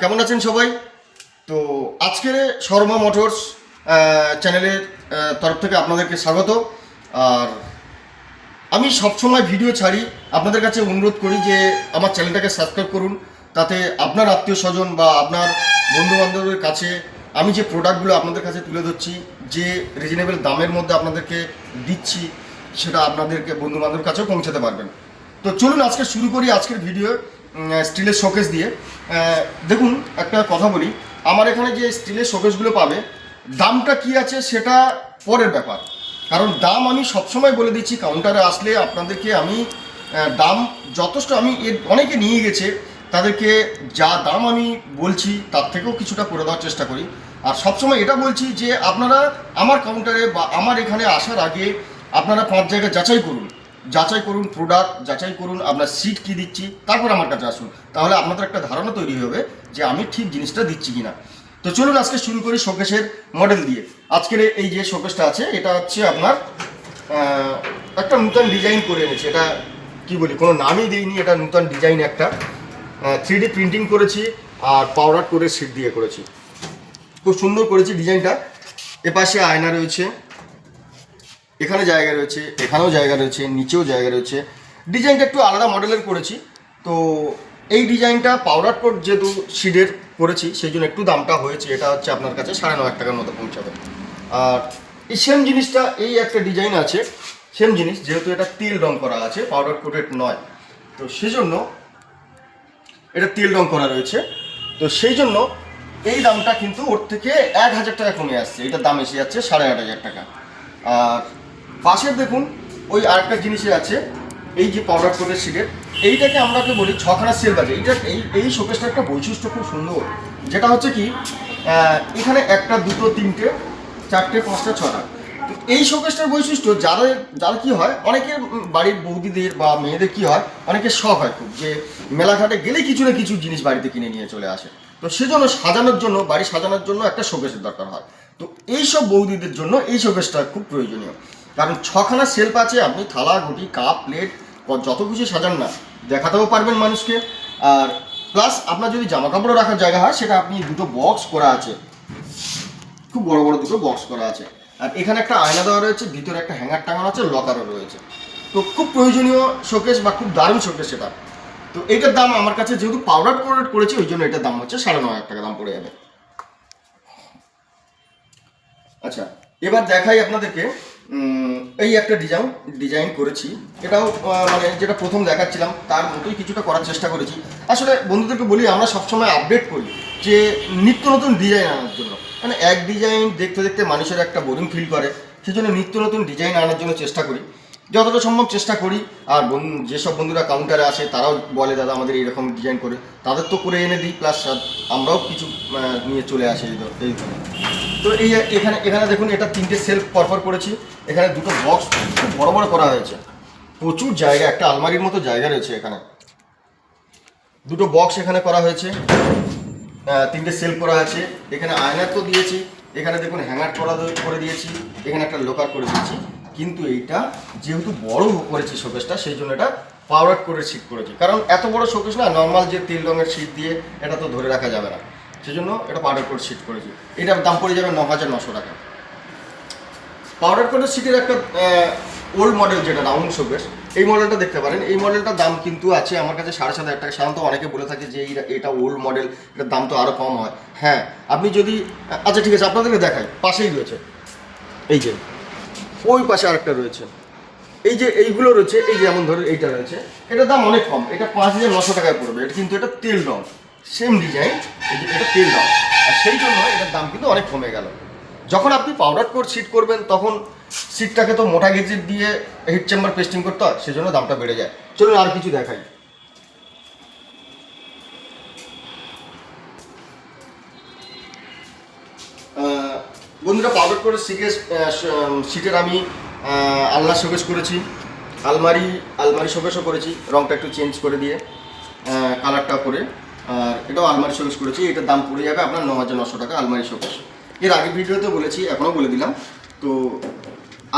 কেমন আছেন সবাই? তো আজকের শর্মা মোটরস চ্যানেলের তরফ থেকে আপনাদেরকে স্বাগত। আর আমি সবসময় ভিডিও ছাড়ি, আপনাদের কাছে অনুরোধ করি যে আমার চ্যানেলটাকে সাবস্ক্রাইব করুন। তাতে আপনার আত্মীয় স্বজন বা আপনার বন্ধুবান্ধবের কাছে আমি যে প্রোডাক্টগুলো আপনাদের কাছে তুলে ধরছি, যে রিজনেবল দামের মধ্যে আপনাদেরকে দিচ্ছি, সেটা আপনাদেরকে বন্ধুবান্ধবের কাছেও পৌঁছাতে পারবেন। তো চলুন আজকে শুরু করি আজকের ভিডিও স্টিলের শোকেস দিয়ে। দেখুন, একটা কথা বলি, আমার এখানে যে স্টিলের শোকেসগুলো পাবে, দামটা কি আছে সেটা পরের ব্যাপার। কারণ দাম আমি সবসময় বলে দিচ্ছি, কাউন্টারে আসলে আপনাদেরকে আমি দাম যথেষ্ট, আমি এর অনেকে নিয়ে গেছে, তাদেরকে যা দাম আমি বলছি তার থেকেও কিছুটা করে দেওয়ার চেষ্টা করি। আর সবসময় এটা বলছি যে আপনারা আমার কাউন্টারে বা আমার এখানে আসার আগে আপনারা 5 জায়গায় যাচাই করুন প্রোডাক্ট, যাচাই করুন আপনার সিট কি দিচ্ছি, তারপর আমার কাছে আসুন। তাহলে আপনাদের একটা ধারণা তৈরি হবে যে আমি ঠিক জিনিসটা দিচ্ছি কিনা। তো চলুন আজকে শুরু করি শোকেসের মডেল দিয়ে। আজকের এই যে শোকেসটা আছে, এটা হচ্ছে আপনার একটা নতুন ডিজাইন করে এনেছি। এটা কি বলি, কোনো নামই দিইনি, এটা নতুন ডিজাইন একটা 3D প্রিন্টিং করেছি আর পাউডার করে সিট দিয়ে করেছি। খুব সুন্দর করেছি ডিজাইনটা। এপাশে আয়না রয়েছে, এখানে জায়গা রয়েছে, এখানেও জায়গা রয়েছে, নিচেও জায়গা রয়েছে। ডিজাইনটা একটু আলাদা মডেলের করেছি। তো এই ডিজাইনটা পাউডার কোট যেহেতু শিডের করেছি, সেই জন্য একটু দামটা হয়েছে। এটা হচ্ছে আপনার কাছে 9.5 টাকার মতো পৌঁছাবে। আর এই সেম জিনিসটা, এই একটা ডিজাইন আছে সেম জিনিস, যেহেতু এটা তেল রং করা আছে, পাউডার কোটেড নয়, তো সেজন্য এটা তেল রং করা রয়েছে। তো সেই জন্য এই দামটা কিন্তু ওর থেকে 1000 টাকা কমে আসছে। এটার দাম এসে যাচ্ছে 8500 টাকা। আর পাশের দেখুন, ওই আরেকটা জিনিসে আছে, এই যে পাউডার কোটের শিটের, এইটাকে আমরাকে বলি 6খানা সেল বাজে। এইটা এই শোকেসটার একটা বৈশিষ্ট্য খুব সুন্দর, যেটা হচ্ছে কি, এখানে 1টা 2টো 3টে 4টে 5টা 6টা। তো এই শোকেসটার বৈশিষ্ট্য, যারা কি হয়, অনেকের বাড়ির বৌদিদের বা মেয়েদের কি হয়, অনেকের শখ হয় খুব যে মেলাঘাটে গেলে কিছু না কিছু জিনিস বাড়িতে কিনে নিয়ে চলে আসে। তো সেজন্য বাড়ি সাজানোর জন্য একটা শোকেসের দরকার হয়। তো এইসব বৌদিদের জন্য এই শোকেসটা খুব প্রয়োজনীয়। কারণ 6খানা সেলফ আছে, আপনি থালা ঘটি কাপ প্লেট যত কিছু সাজান না, দেখাতেও পারবেন মানুষকে। আর প্লাস আপনার যদি জামা কাপড়ও রাখার জায়গা হয়, সেটা আপনি 2টো বক্স করা আছে, খুব বড় বড় 2টো বক্স করা আছে। আর এখানে একটা আয়না দেওয়া রয়েছে, ভিতরে একটা হ্যাঙ্গার টাঙানো আছে, লকারও রয়েছে। তো খুব প্রয়োজনীয় শোকেস বা খুব দারুণ শোকেস সেটা। তো এইটার দাম আমার কাছে যেহেতু পাউডার কোটেড করেছি, ওই জন্য এটার দাম হচ্ছে 9.5 টাকা দাম পড়ে যাবে। আচ্ছা, এবার দেখাই আপনাদেরকে। এই একটা ডিজাইন করেছি, এটাও মানে যেটা প্রথম দেখাচ্ছিলাম তার মতোই কিছুটা করার চেষ্টা করেছি। আসলে বন্ধুদেরকে বলি, আমরা সবসময় আপডেট করি যে নিত্য নতুন ডিজাইন আনার জন্য। মানে এক ডিজাইন দেখতে দেখতে মানুষের একটা বোরিং ফিল করে, সেই জন্য নিত্য নতুন ডিজাইন আনার জন্য চেষ্টা করি, যতটা সম্ভব চেষ্টা করি। আর যেসব বন্ধুরা কাউন্টারে আসে তারাও বলে, দাদা আমাদের এইরকম ডিজাইন করে, তাদের তো করে এনে দিই, প্লাস আমরাও কিছু নিয়ে চলে আসি এই ধরনের। তো এখানে দেখুন, এটা 3টে সেলফ পরপর করেছি। এখানে 2টো বক্স খুব বড় বড় করা হয়েছে, প্রচুর জায়গা, একটা আলমারির মতো জায়গা রয়েছে এখানে। 2টো বক্স এখানে করা হয়েছে, 3টে সেলফ করা আছে। এখানে আয়নার তো দিয়েছি, এখানে দেখুন হ্যাঙ্গার করে দিয়েছি, এখানে একটা লোকার করে দিয়েছি। কিন্তু এইটা যেহেতু বড় করেছি শোকেসটা, সেই জন্য এটা পাউডার করে সিট করেছি। কারণ এত বড় শোকেস না, নর্মাল যে তেল রঙের সিট দিয়ে এটা তো ধরে রাখা যাবে না, সেজন্য এটা পাউডার কোট সিট করেছি। এটার দাম পড়ে যাবে 9900 টাকা। পাউডার কোটের সিটের একটা ওল্ড মডেল, যেটা রাউন্ড শোকেস, এই মডেলটা দেখতে পারেন। এই মডেলটার দাম কিন্তু আছে আমার কাছে 7,500 টাকা। সাধারণত অনেকে বলে থাকে যে এটা ওল্ড মডেল, এটার দাম তো আরও কম হয়। হ্যাঁ, আপনি যদি, আচ্ছা ঠিক আছে, আপনাদেরকে দেখাই, পাশেই রয়েছে, এই যে ওই পাশে আরেকটা রয়েছে, এই যে এইগুলো রয়েছে, এই যেমন ধরুন এইটা রয়েছে, এটার দাম অনেক কম, এটা 5,900 টাকায় পড়বে। এটা কিন্তু এটা তেল রং, সেম ডিজাইন, এই যে এটা তেল রং, আর সেই জন্য এটার দাম কিন্তু অনেক কমে গেল। যখন আপনি পাউডার কোট সিট করবেন, তখন সিটটাকে তো মোটা গেজের দিয়ে হিট চেম্বার পেস্টিং করতে হয়, সেজন্য দামটা বেড়ে যায়। চলুন আর কিছু দেখাই। বন্ধুরা, পাউডার কোটের সিটের আমি আলনা শোকেস করেছি, আলমারি শোকেসও করেছি, রংটা একটু চেঞ্জ করে দিয়ে কালারটা করে। আর এটাও আলমারি শোকেস করেছি। এটার দাম পড়ে যাবে আপনার 9900 টাকা আলমারি শোকেস। এর আগে ভিডিওতে বলেছি, এখনও বলে দিলাম। তো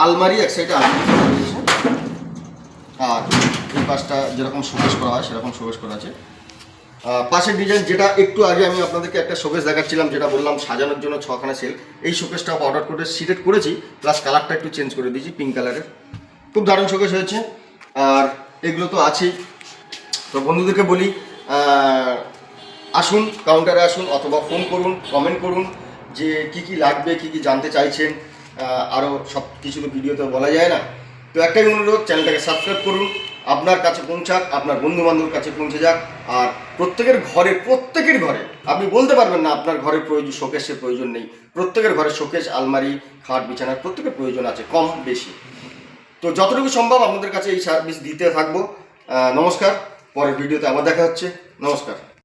আলমারি এক সাইডে আলমারি করা হয়েছে, আর এই পাশটা যেরকম শোকেস করা হয় সেরকম শোকেস করা আছে। পাশের ডিজাইন যেটা একটু আগে আমি আপনাদেরকে একটা শোকেস দেখাচ্ছিলাম, যেটা বললাম সাজানোর জন্য 6খানা সেল, এই শোকেসটা অর্ডার করে সিলেট করেছি, প্লাস কালারটা একটু চেঞ্জ করে দিয়েছি পিঙ্ক কালারের। খুব দারুণ শোকেস হয়েছে। আর এগুলো তো আছেই। তো বন্ধুদেরকে বলি আসুন, কাউন্টারে আসুন, অথবা ফোন করুন, কমেন্ট করুন যে কি কি লাগবে, কি কি জানতে চাইছেন। আরও সব কিছু তো ভিডিওতে বলা যায় না। তো একটাই অনুরোধ, চ্যানেলটাকে সাবস্ক্রাইব করুন, আপনার কাছে পৌঁছাক, আপনার বন্ধু বান্ধবের কাছে পৌঁছে যাক। আর প্রত্যেকের ঘরে আপনি বলতে পারবেন না আপনার ঘরের প্রয়োজন, শোকেসের প্রয়োজন নেই। প্রত্যেকের ঘরে শোকেস, আলমারি, খাট, বিছানার প্রত্যেকের প্রয়োজন আছে, কম বেশি। তো যতটুকু সম্ভব আপনাদের কাছে এই সার্ভিস দিতে থাকবো। নমস্কার, পরের ভিডিওতে আবার দেখা হচ্ছে। নমস্কার।